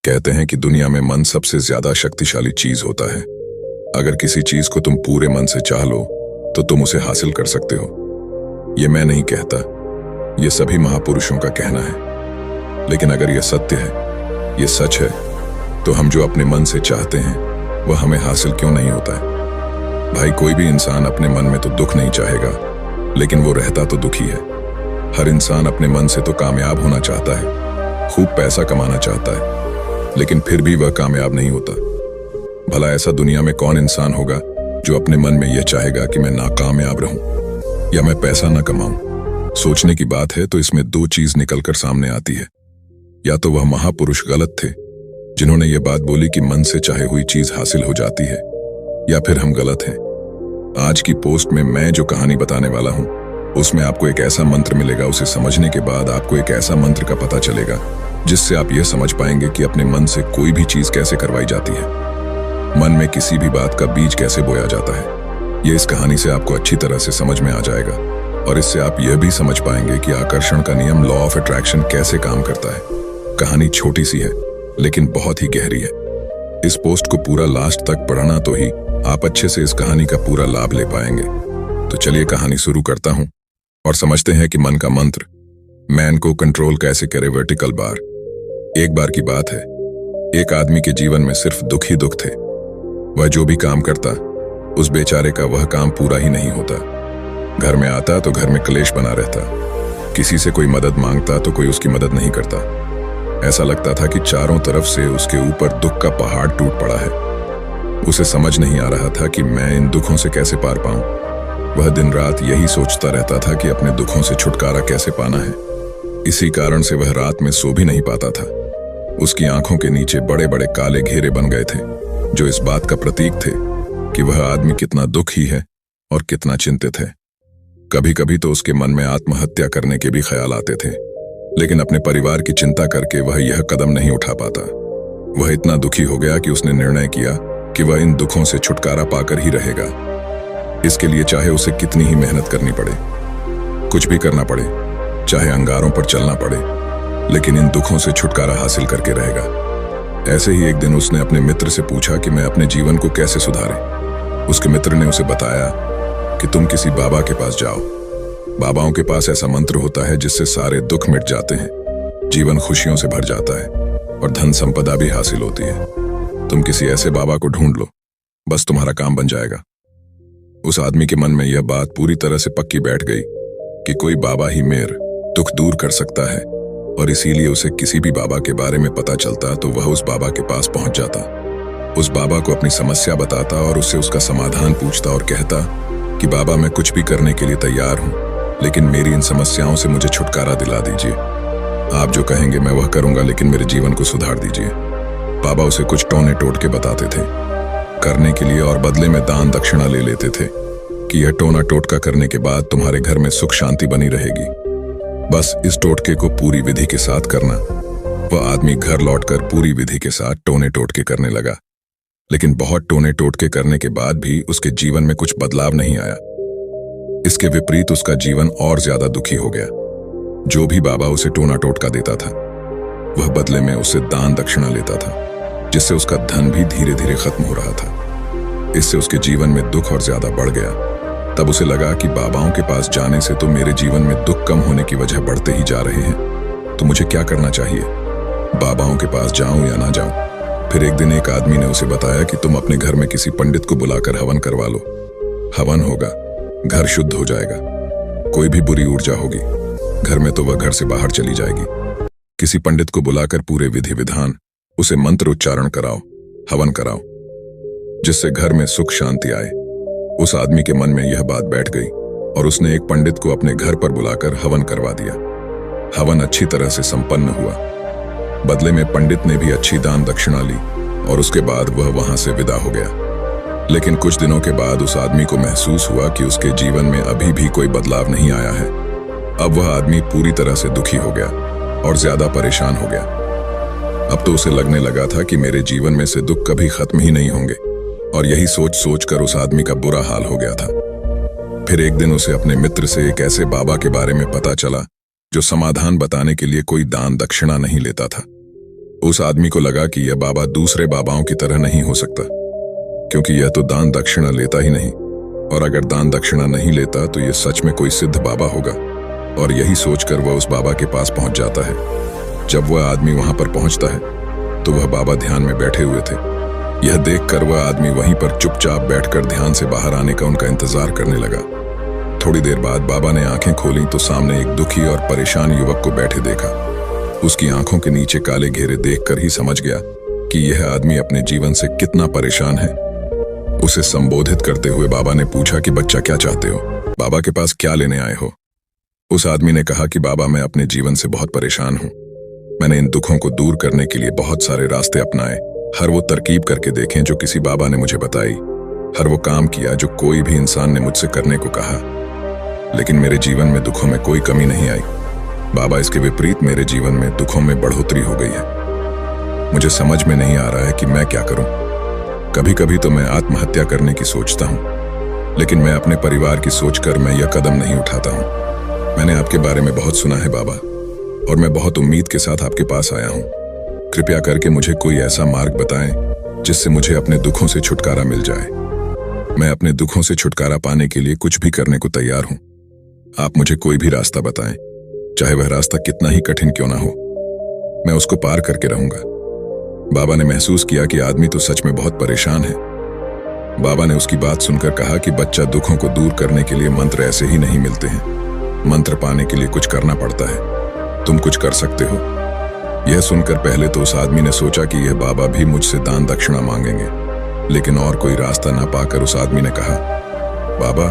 कहते हैं कि दुनिया में मन सबसे ज्यादा शक्तिशाली चीज होता है। अगर किसी चीज को तुम पूरे मन से चाह लो तो तुम उसे हासिल कर सकते हो। ये मैं नहीं कहता, ये सभी महापुरुषों का कहना है। लेकिन अगर यह सत्य है, ये सच है, तो हम जो अपने मन से चाहते हैं वह हमें हासिल क्यों नहीं होता है? भाई, कोई भी इंसान अपने मन में तो दुख नहीं चाहेगा, लेकिन वो रहता तो दुखी है। हर इंसान अपने मन से तो कामयाब होना चाहता है, खूब पैसा कमाना चाहता है, लेकिन फिर भी वह कामयाब नहीं होता। भला ऐसा दुनिया में कौन इंसान होगा जो अपने मन में यह चाहेगा कि मैं नाकामयाब रहूं या मैं पैसा ना कमाऊं? सोचने की बात है तो इसमें दो चीज निकलकर सामने आती है। या तो वह महापुरुष गलत थे जिन्होंने ये बात बोली कि मन से चाहे हुई चीज हासिल हो जाती है, या फिर हम गलत हैं। आज की पोस्ट में मैं जो कहानी बताने वाला हूं उसमें आपको एक ऐसा मंत्र मिलेगा। उसे समझने के बाद आपको एक ऐसा मंत्र का पता चलेगा जिससे आप यह समझ पाएंगे कि अपने मन से कोई भी चीज कैसे करवाई जाती है, मन में किसी भी बात का बीज कैसे बोया जाता है। यह इस कहानी से आपको अच्छी तरह से समझ में आ जाएगा, और इससे आप यह भी समझ पाएंगे कि आकर्षण का नियम, लॉ ऑफ अट्रैक्शन, कैसे काम करता है। कहानी छोटी सी है लेकिन बहुत ही गहरी है। इस पोस्ट को पूरा लास्ट तक पढ़ना तो ही आप अच्छे से इस कहानी का पूरा लाभ ले पाएंगे। तो चलिए कहानी शुरू करता हूं और समझते हैं कि मन का मंत्र मैन को कंट्रोल कैसे करे। Vertical bar. एक बार की बात है, एक आदमी के जीवन में सिर्फ दुख ही दुख थे। वह जो भी काम करता उस बेचारे का वह काम पूरा ही नहीं होता। घर में आता तो घर में क्लेश बना रहता, किसी से कोई मदद मांगता तो कोई उसकी मदद नहीं करता। ऐसा लगता था कि चारों तरफ से उसके ऊपर दुख का पहाड़ टूट पड़ा है। उसे समझ नहीं आ रहा था कि मैं इन दुखों से कैसे पार पाऊं। वह दिन रात यही सोचता रहता था कि अपने दुखों से छुटकारा कैसे पाना है। इसी कारण से वह रात में सो भी नहीं पाता था। उसकी आंखों के नीचे बड़े बड़े काले घेरे बन गए थे, जो इस बात का प्रतीक थे कि वह आदमी कितना दुखी है और कितना चिंतित है। कभी कभी तो उसके मन में आत्महत्या करने के भी ख्याल आते थे, लेकिन अपने परिवार की चिंता करके वह यह कदम नहीं उठा पाता। वह इतना दुखी हो गया कि उसने निर्णय किया कि वह इन दुखों से छुटकारा पाकर ही रहेगा। इसके लिए चाहे उसे कितनी ही मेहनत करनी पड़े, कुछ भी करना पड़े, चाहे अंगारों पर चलना पड़े, लेकिन इन दुखों से छुटकारा हासिल करके रहेगा। ऐसे ही एक दिन उसने अपने मित्र से पूछा कि मैं अपने जीवन को कैसे सुधारें। उसके मित्र ने उसे बताया कि तुम किसी बाबा के पास जाओ। बाबाओं के पास ऐसा मंत्र होता है जिससे सारे दुख मिट जाते हैं, जीवन खुशियों से भर जाता है और धन संपदा भी हासिल होती है। तुम किसी ऐसे बाबा को ढूंढ लो, बस तुम्हारा काम बन जाएगा। उस आदमी के मन में यह बात पूरी तरह से पक्की बैठ गई कि कोई बाबा ही मेरे दुख दूर कर सकता है, और इसीलिए उसे किसी भी बाबा के बारे में पता चलता तो वह उस बाबा के पास पहुंच जाता, उस बाबा को अपनी समस्या बताता और उससे उसका समाधान पूछता और कहता कि बाबा, मैं कुछ भी करने के लिए तैयार हूं, लेकिन मेरी इन समस्याओं से मुझे छुटकारा दिला दीजिए। आप जो कहेंगे मैं वह करूंगा, लेकिन मेरे जीवन को सुधार दीजिए। बाबा उसे कुछ टोने टोटके बताते थे करने के लिए, और बदले में दान दक्षिणा ले लेते थे कि यह टोना टोटका करने के बाद तुम्हारे घर में सुख शांति बनी रहेगी। बस इस टोटके को पूरी विधि के साथ करना। वह आदमी घर लौटकर पूरी विधि के साथ टोने टोटके करने लगा, लेकिन बहुत टोने टोटके करने के बाद भी उसके जीवन में कुछ बदलाव नहीं आया। इसके विपरीत उसका जीवन और ज्यादा दुखी हो गया। जो भी बाबा उसे टोना टोटका देता था वह बदले में उससे दान दक्षिणा लेता था, जिससे उसका धन भी धीरे धीरे खत्म हो रहा था। इससे उसके जीवन में दुख और ज्यादा बढ़ गया। तब उसे लगा कि बाबाओं के पास जाने से तो मेरे जीवन में दुख कम होने की वजह बढ़ते ही जा रहे हैं, तो मुझे क्या करना चाहिए? बाबाओं के पास जाऊं या ना जाऊं? फिर एक दिन एक आदमी ने उसे बताया कि तुम अपने घर में किसी पंडित को बुलाकर हवन करवा लो। हवन होगा, घर शुद्ध हो जाएगा, कोई भी बुरी ऊर्जा होगी घर में तो वह घर से बाहर चली जाएगी। किसी पंडित को बुलाकर पूरे विधि विधान उसे मंत्र उच्चारण कराओ, हवन कराओ, जिससे घर में सुख शांति आए। उस आदमी के मन में यह बात बैठ गई और उसने एक पंडित को अपने घर पर बुलाकर हवन करवा दिया। हवन अच्छी तरह से संपन्न हुआ। बदले में पंडित ने भी अच्छी दान दक्षिणा ली और उसके बाद वह वहां से विदा हो गया। लेकिन कुछ दिनों के बाद उस आदमी को महसूस हुआ कि उसके जीवन में अभी भी कोई बदलाव नहीं आया है। अब वह आदमी पूरी तरह से दुखी हो गया और ज्यादा परेशान हो गया। अब तो उसे लगने लगा था कि मेरे जीवन में से दुख कभी खत्म ही नहीं होंगे, और यही सोच सोच कर उस आदमी का बुरा हाल हो गया था। फिर एक दिन उसे अपने मित्र से एक ऐसे बाबा के बारे में पता चला जो समाधान बताने के लिए कोई दान दक्षिणा नहीं लेता था। उस आदमी को लगा कि यह बाबा दूसरे बाबाओं की तरह नहीं हो सकता, क्योंकि यह तो दान दक्षिणा लेता ही नहीं, और अगर दान दक्षिणा नहीं लेता तो यह सच में कोई सिद्ध बाबा होगा। और यही सोचकर वह उस बाबा के पास पहुंच जाता है। जब वह आदमी वहां पर पहुंचता है तो वह बाबा ध्यान में बैठे हुए थे। यह देखकर वह आदमी वहीं पर चुपचाप बैठकर ध्यान से बाहर आने का उनका इंतजार करने लगा। थोड़ी देर बाद बाबा ने आंखें खोली तो सामने एक दुखी और परेशान युवक को बैठे देखा। उसकी आंखों के नीचे काले घेरे देखकर ही समझ गया कि यह आदमी अपने जीवन से कितना परेशान है। उसे संबोधित करते हुए बाबा ने पूछा कि बच्चा, क्या चाहते हो? बाबा के पास क्या लेने आए हो? उस आदमी ने कहा कि बाबा, मैं अपने जीवन से बहुत परेशान हूं। मैंने इन दुखों को दूर करने के लिए बहुत सारे रास्ते अपनाए, हर वो तरकीब करके देखें जो किसी बाबा ने मुझे बताई, हर वो काम किया जो कोई भी इंसान ने मुझसे करने को कहा, लेकिन मेरे जीवन में दुखों में कोई कमी नहीं आई। बाबा, इसके विपरीत मेरे जीवन में दुखों में बढ़ोतरी हो गई है। मुझे समझ में नहीं आ रहा है कि मैं क्या करूं। कभी कभी तो मैं आत्महत्या करने की सोचता हूं, लेकिन मैं अपने परिवार की सोचकर मैं यह कदम नहीं उठाता हूं। मैंने आपके बारे में बहुत सुना है बाबा, और मैं बहुत उम्मीद के साथ आपके पास आया हूं। कृपया करके मुझे कोई ऐसा मार्ग बताएं जिससे मुझे अपने दुखों से छुटकारा मिल जाए। मैं अपने दुखों से छुटकारा पाने के लिए कुछ भी करने को तैयार हूं। आप मुझे कोई भी रास्ता बताएं, चाहे वह रास्ता कितना ही कठिन क्यों ना हो, मैं उसको पार करके रहूंगा। बाबा ने महसूस किया कि आदमी तो सच में बहुत परेशान है। बाबा ने उसकी बात सुनकर कहा कि बच्चा, दुखों को दूर करने के लिए मंत्र ऐसे ही नहीं मिलते हैं। मंत्र पाने के लिए कुछ करना पड़ता है। तुम कुछ कर सकते हो। यह सुनकर पहले तो उस आदमी ने सोचा कि यह बाबा भी मुझसे दान दक्षिणा मांगेंगे, लेकिन और कोई रास्ता ना पाकर उस आदमी ने कहा, बाबा,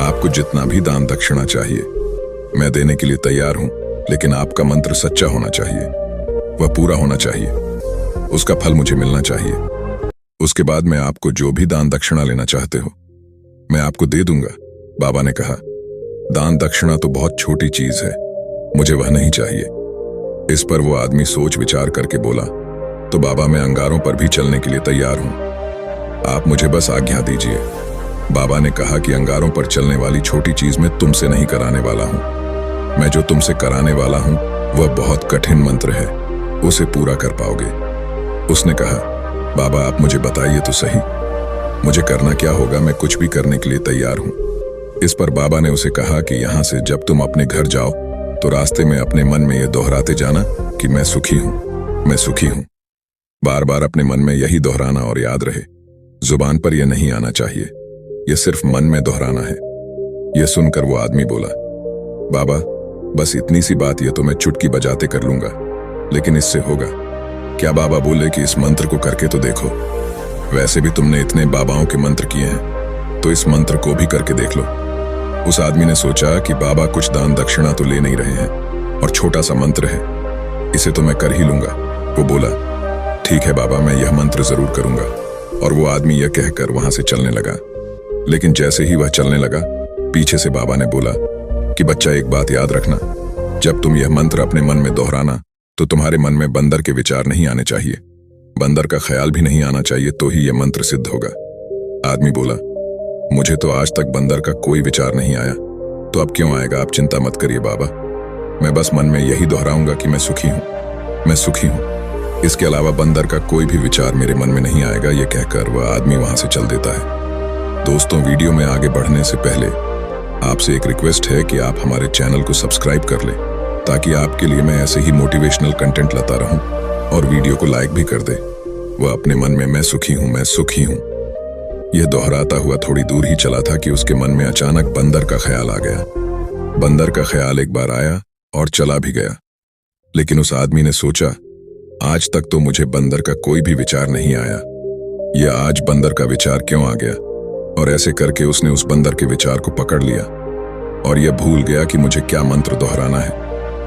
आपको जितना भी दान दक्षिणा चाहिए मैं देने के लिए तैयार हूं, लेकिन आपका मंत्र सच्चा होना चाहिए, वह पूरा होना चाहिए, उसका फल मुझे मिलना चाहिए। उसके बाद मैं आपको जो भी दान दक्षिणा लेना चाहते हो मैं आपको दे दूंगा। बाबा ने कहा, दान दक्षिणा तो बहुत छोटी चीज है, मुझे वह नहीं चाहिए। इस पर वो आदमी सोच विचार करके बोला, तो बाबा, मैं अंगारों पर भी चलने के लिए तैयार हूं, आप मुझे बस आज्ञा दीजिए। बाबा ने कहा कि अंगारों पर चलने वाली छोटी चीज मैं तुमसे नहीं कराने वाला हूं। मैं जो तुमसे कराने वाला हूं वह बहुत कठिन मंत्र है, उसे पूरा कर पाओगे। उसने कहा, बाबा, आप मुझे बताइए तो सही, मुझे करना क्या होगा? मैं कुछ भी करने के लिए तैयार हूं। इस पर बाबा ने उसे कहा कि यहां से जब तुम अपने घर जाओ तो रास्ते में अपने मन में यह दोहराते जाना कि मैं सुखी हूं, मैं सुखी हूं। बार बार अपने मन में यही दोहराना और याद रहे, जुबान पर यह नहीं आना चाहिए, यह सिर्फ मन में दोहराना है। यह सुनकर वो आदमी बोला, बाबा, बस इतनी सी बात, यह तो मैं चुटकी बजाते कर लूंगा, लेकिन इससे होगा क्या? बाबा बोले कि इस मंत्र को करके तो देखो। वैसे भी तुमने इतने बाबाओं के मंत्र किए हैं, तो इस मंत्र को भी करके देख लो। उस आदमी ने सोचा कि बाबा कुछ दान दक्षिणा तो ले नहीं रहे हैं, और छोटा सा मंत्र है, इसे तो मैं कर ही लूंगा। वो बोला, ठीक है बाबा, मैं यह मंत्र जरूर करूंगा। और वो आदमी यह कहकर वहां से चलने लगा। लेकिन जैसे ही वह चलने लगा, पीछे से बाबा ने बोला कि बच्चा, एक बात याद रखना, जब तुम यह मंत्र अपने मन में दोहराना तो तुम्हारे मन में बंदर के विचार नहीं आने चाहिए, बंदर का ख्याल भी नहीं आना चाहिए, तो ही यह मंत्र सिद्ध होगा। आदमी बोला, मुझे तो आज तक बंदर का कोई विचार नहीं आया, तो अब क्यों आएगा? आप चिंता मत करिए बाबा, मैं बस मन में यही दोहराऊंगा कि मैं सुखी हूं, मैं सुखी हूं। इसके अलावा बंदर का कोई भी विचार मेरे मन में नहीं आएगा। यह कहकर वह आदमी वहां से चल देता है। दोस्तों, वीडियो में आगे बढ़ने से पहले आपसे एक रिक्वेस्ट है कि आप हमारे चैनल को सब्सक्राइब कर लें, ताकि आपके लिए मैं ऐसे ही मोटिवेशनल कंटेंट लाता रहूं, और वीडियो को लाइक भी कर दे। वह अपने मन में मैं सुखी हूं, मैं सुखी हूं, यह दोहराता हुआ थोड़ी दूर ही चला था कि उसके मन में अचानक बंदर का ख्याल आ गया। बंदर का ख्याल एक बार आया और चला भी गया। लेकिन उस आदमी ने सोचा, आज तक तो मुझे बंदर का कोई भी विचार नहीं आया, यह आज बंदर का विचार क्यों आ गया? और ऐसे करके उसने उस बंदर के विचार को पकड़ लिया, और यह भूल गया कि मुझे क्या मंत्र दोहराना है,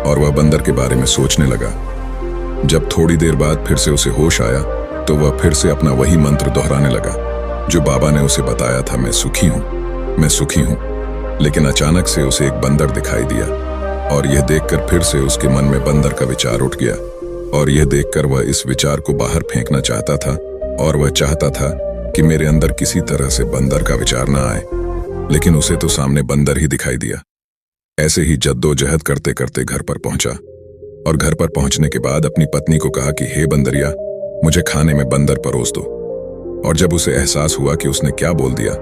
और वह बंदर के बारे में सोचने लगा। जब थोड़ी देर बाद फिर से उसे होश आया, तो वह फिर से अपना वही मंत्र दोहराने लगा जो बाबा ने उसे बताया था, मैं सुखी हूं, मैं सुखी हूं। लेकिन अचानक से उसे एक बंदर दिखाई दिया, और यह देखकर फिर से उसके मन में बंदर का विचार उठ गया, और यह देखकर वह इस विचार को बाहर फेंकना चाहता था, और वह चाहता था कि मेरे अंदर किसी तरह से बंदर का विचार ना आए, लेकिन उसे तो सामने बंदर ही दिखाई दिया। ऐसे ही जद्दोजहद करते करते घर पर पहुंचा। और घर पर पहुंचने के बाद अपनी पत्नी को कहा कि हे बंदरिया, मुझे खाने में बंदर परोस दो। और जब उसे एहसास हुआ कि उसने क्या बोल दिया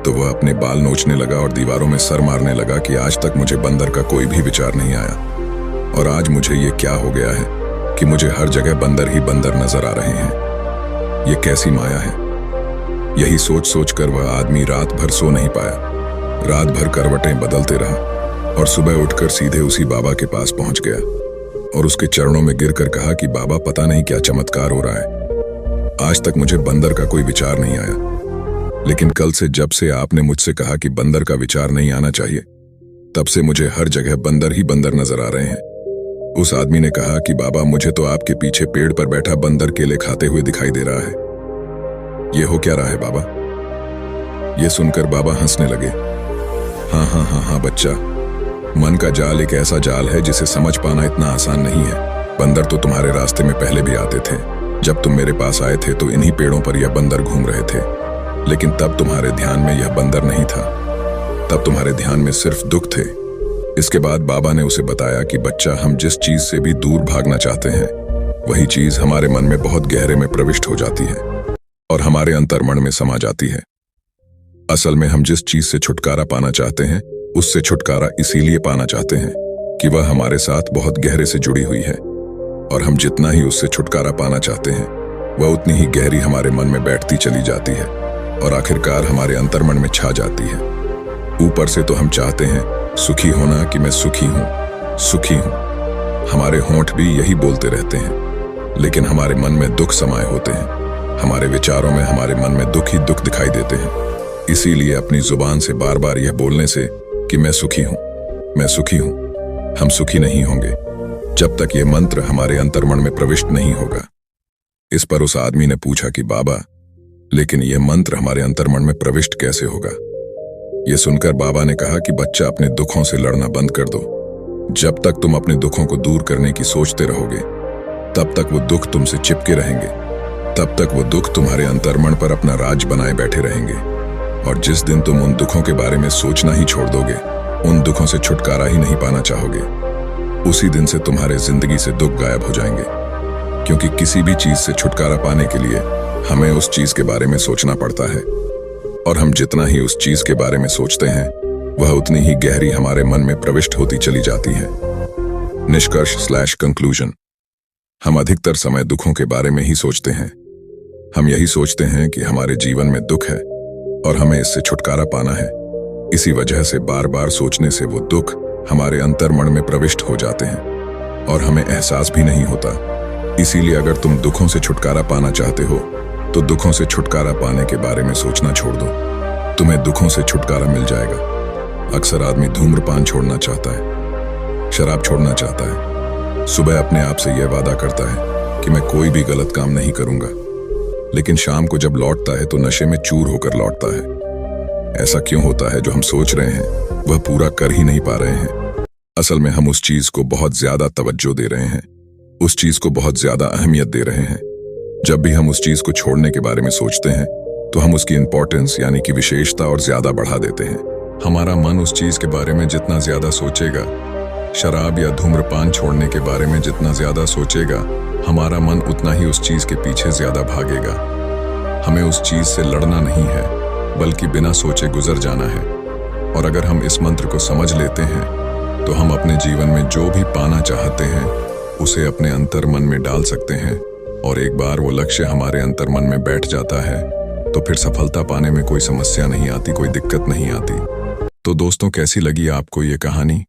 तो वह अपने बाल नोचने लगा और दीवारों में सर मारने लगा कि आज तक मुझे बंदर का कोई भी विचार नहीं आया और आज मुझे ये क्या हो गया है कि मुझे हर जगह बंदर ही बंदर नजर आ रहे हैं। ये कैसी माया है। यही सोच सोच कर वह आदमी रात भर सो नहीं पाया। रात भर करवटें बदलते रहा और सुबह उठकर सीधे उसी बाबा के पास पहुंच गया और उसके चरणों में गिरकर कहा कि बाबा, पता नहीं क्या चमत्कार हो रहा है। आज तक मुझे बंदर का कोई विचार नहीं आया, लेकिन कल से जब से आपने मुझसे कहा कि बंदर का विचार नहीं आना चाहिए, तब से मुझे हर जगह बंदर ही बंदर नजर आ रहे हैं। उस आदमी ने कहा कि बाबा, मुझे तो आपके पीछे पेड़ पर बैठा बंदर केले खाते हुए दिखाई दे रहा है। ये हो क्या रहा है बाबा? ये सुनकर बाबा हंसने लगे। हाँ हाँ हाँ हाँ बच्चा, मन का जाल एक ऐसा जाल है जिसे समझ पाना इतना आसान नहीं है। बंदर तो तुम्हारे रास्ते में पहले भी आते थे। जब तुम मेरे पास आए थे तो इन्हीं पेड़ों पर यह बंदर घूम रहे थे, लेकिन तब तुम्हारे ध्यान में यह बंदर नहीं था। तब तुम्हारे ध्यान में सिर्फ दुख थे। इसके बाद बाबा ने उसे बताया कि बच्चा, हम जिस चीज से भी दूर भागना चाहते हैं वही चीज हमारे मन में बहुत गहरे में प्रविष्ट हो जाती है और हमारे अंतर्मन में समा जाती है। असल में हम जिस चीज से छुटकारा पाना चाहते हैं उससे छुटकारा इसीलिए पाना चाहते हैं कि वह हमारे साथ बहुत गहरे से जुड़ी हुई है और हम जितना ही उससे छुटकारा पाना चाहते हैं वह उतनी ही गहरी हमारे मन में बैठती चली जाती है और आखिरकार हमारे अंतर्मन में छा जाती है। ऊपर से तो हम चाहते हैं सुखी होना कि मैं सुखी हूं, सुखी हूं। हमारे होंठ भी यही बोलते रहते हैं, लेकिन हमारे मन में दुख समाये होते हैं। हमारे विचारों में हमारे मन में दुख ही दुख दिखाई देते हैं। इसीलिए अपनी जुबान से बार बार यह बोलने से कि मैं सुखी हूं, मैं सुखी हूं, हम सुखी नहीं होंगे जब तक ये मंत्र हमारे अंतर्मन में प्रविष्ट नहीं होगा। इस पर उस आदमी ने पूछा कि बाबा, लेकिन यह मंत्र हमारे अंतर्मन में प्रविष्ट कैसे होगा? यह सुनकर बाबा ने कहा कि बच्चा, अपने दुखों से लड़ना बंद कर दो। जब तक तुम अपने दुखों को दूर करने की सोचते रहोगे तब तक वो दुख तुमसे चिपके रहेंगे, तब तक वो दुख तुम्हारे अंतर्मन पर अपना राज बनाए बैठे रहेंगे। और जिस दिन तुम उन दुखों के बारे में सोचना ही छोड़ दोगे, उन दुखों से छुटकारा ही नहीं पाना चाहोगे, उसी दिन से तुम्हारे जिंदगी से दुख गायब हो जाएंगे। क्योंकि किसी भी चीज से छुटकारा पाने के लिए हमें उस चीज के बारे में सोचना पड़ता है और हम जितना ही उस चीज के बारे में सोचते हैं वह उतनी ही गहरी हमारे मन में प्रविष्ट होती चली जाती है। निष्कर्ष/कंक्लूजन, हम अधिकतर समय दुखों के बारे में ही सोचते हैं। हम यही सोचते हैं कि हमारे जीवन में दुख है और हमें इससे छुटकारा पाना है। इसी वजह से बार बार सोचने से वो दुख हमारे अंतर्मन में प्रविष्ट हो जाते हैं और हमें एहसास भी नहीं होता। इसीलिए अगर तुम दुखों से छुटकारा पाना चाहते हो तो दुखों से छुटकारा पाने के बारे में सोचना छोड़ दो, तुम्हें दुखों से छुटकारा मिल जाएगा। अक्सर आदमी धूम्रपान छोड़ना चाहता है, शराब छोड़ना चाहता है, सुबह अपने आप से यह वादा करता है कि मैं कोई भी गलत काम नहीं करूंगा, लेकिन शाम को जब लौटता है तो नशे में चूर होकर लौटता है। ऐसा क्यों होता है? जो हम सोच रहे हैं वह पूरा कर ही नहीं पा रहे हैं। असल में हम उस चीज को बहुत ज्यादा तवज्जो दे रहे हैं, उस चीज को बहुत ज्यादा अहमियत दे रहे हैं। जब भी हम उस चीज को छोड़ने के बारे में सोचते हैं तो हम उसकी इंपॉर्टेंस यानी कि विशेषता और ज्यादा बढ़ा देते हैं। हमारा मन उस चीज के बारे में जितना ज्यादा सोचेगा, शराब या धूम्रपान छोड़ने के बारे में जितना ज्यादा सोचेगा, हमारा मन उतना ही उस चीज के पीछे ज्यादा भागेगा। हमें उस चीज से लड़ना नहीं है, बल्कि बिना सोचे गुजर जाना है। और अगर हम इस मंत्र को समझ लेते हैं तो हम अपने जीवन में जो भी पाना चाहते हैं उसे अपने अंतर्मन में डाल सकते हैं और एक बार वो लक्ष्य हमारे अंतर्मन में बैठ जाता है तो फिर सफलता पाने में कोई समस्या नहीं आती, कोई दिक्कत नहीं आती। तो दोस्तों, कैसी लगी आपको ये कहानी?